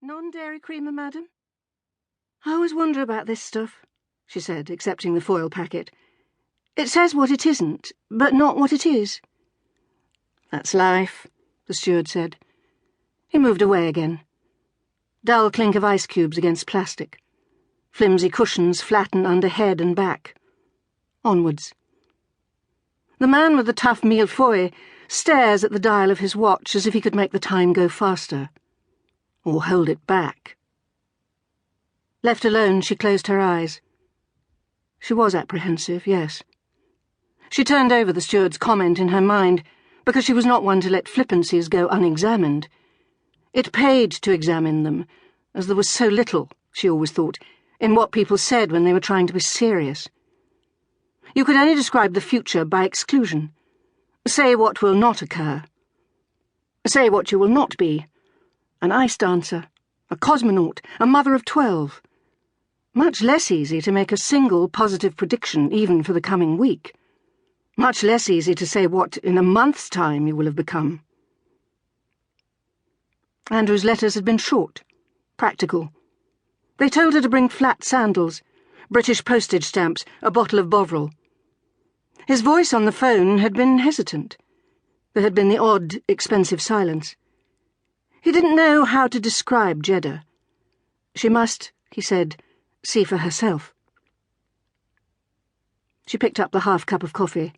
Non-dairy creamer, madam? I always wonder about this stuff, she said, accepting the foil packet. It says what it isn't, but not what it is. That's life, the steward said. He moved away again. Dull clink of ice cubes against plastic. Flimsy cushions flatten under head and back. Onwards. The man with the tough millefeuille stares at the dial of his watch as if he could make the time go faster. Or hold it back. Left alone, she closed her eyes. She was apprehensive, yes. She turned over the steward's comment in her mind, because she was not one to let flippancies go unexamined. It paid to examine them, as there was so little, she always thought, in what people said when they were trying to be serious. You could only describe the future by exclusion. Say what will not occur. Say what you will not be. An ice dancer, a cosmonaut, a mother of 12. Much less easy to make a single positive prediction even for the coming week. Much less easy to say what, in a month's time, you will have become. Andrew's letters had been short, practical. They told her to bring flat sandals, British postage stamps, a bottle of Bovril. His voice on the phone had been hesitant. There had been the odd, expensive silence. He didn't know how to describe Jeddah. She must, he said, see for herself. She picked up the half cup of coffee,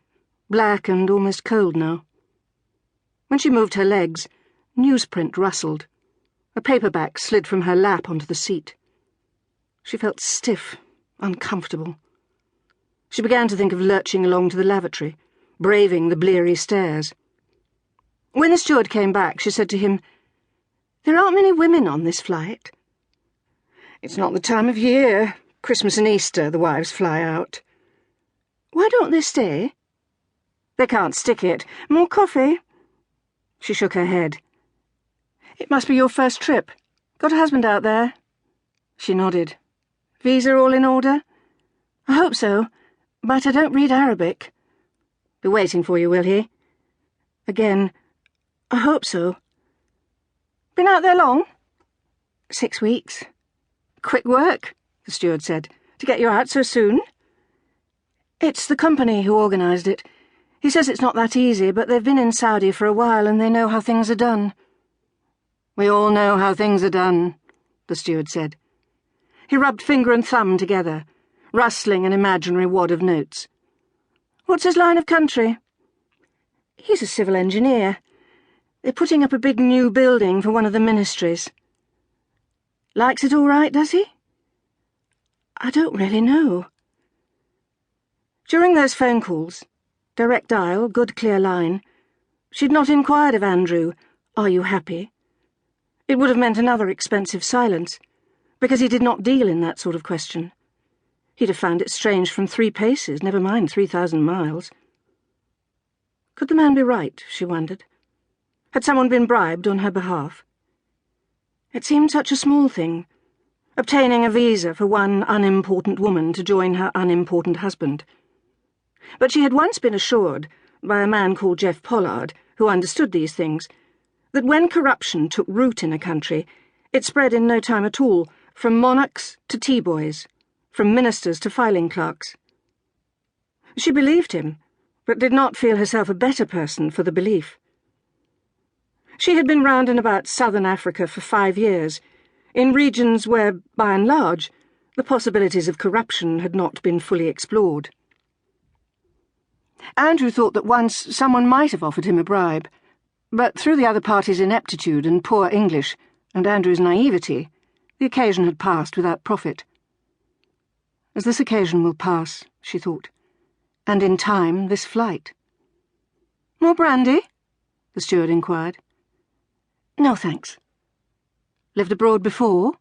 black and almost cold now. When she moved her legs, newsprint rustled. A paperback slid from her lap onto the seat. She felt stiff, uncomfortable. She began to think of lurching along to the lavatory, braving the bleary stairs. When the steward came back, she said to him, "There aren't many women on this flight." "It's not the time of year. Christmas and Easter, the wives fly out." "Why don't they stay?" "They can't stick it. More coffee?" She shook her head. "It must be your first trip. Got a husband out there?" She nodded. "Visa all in order?" "I hope so, but I don't read Arabic." "Be waiting for you, will he?" Again, "I hope so." "Been out there long?" 6 weeks. "Quick work," the steward said, "to get you out so soon." "It's the company who organised it. He says it's not that easy, but they've been in Saudi for a while and they know how things are done." "We all know how things are done," the steward said. He rubbed finger and thumb together, rustling an imaginary wad of notes. "What's his line of country?" "He's a civil engineer. They're putting up a big new building for one of the ministries." "Likes it all right, does he?" "I don't really know." During those phone calls, direct dial, good clear line, she'd not inquired of Andrew, "Are you happy?" It would have meant another expensive silence, because he did not deal in that sort of question. He'd have found it strange from 3 paces, never mind 3,000 miles. Could the man be right, she wondered? Had someone been bribed on her behalf? It seemed such a small thing, obtaining a visa for one unimportant woman to join her unimportant husband. But she had once been assured, by a man called Jeff Pollard, who understood these things, that when corruption took root in a country, it spread in no time at all, from monarchs to tea-boys, from ministers to filing clerks. She believed him, but did not feel herself a better person for the belief. She had been round and about southern Africa for 5 years, in regions where, by and large, the possibilities of corruption had not been fully explored. Andrew thought that once someone might have offered him a bribe, but through the other party's ineptitude and poor English, and Andrew's naivety, the occasion had passed without profit. As this occasion will pass, she thought, and in time this flight. "More brandy?" the steward inquired. "No, thanks." "Lived abroad before?"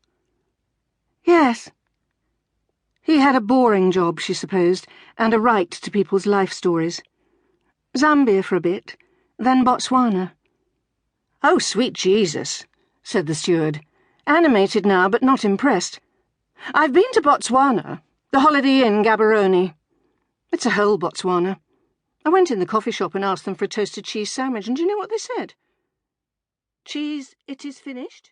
"Yes." He had a boring job, she supposed, and a right to people's life stories. "Zambia for a bit, then Botswana." "Oh, sweet Jesus," said the steward, animated now but not impressed. "I've been to Botswana, the Holiday Inn, Gaborone. It's a hole, Botswana. I went in the coffee shop and asked them for a toasted cheese sandwich, and do you know what they said? 'Cheese, it is finished.'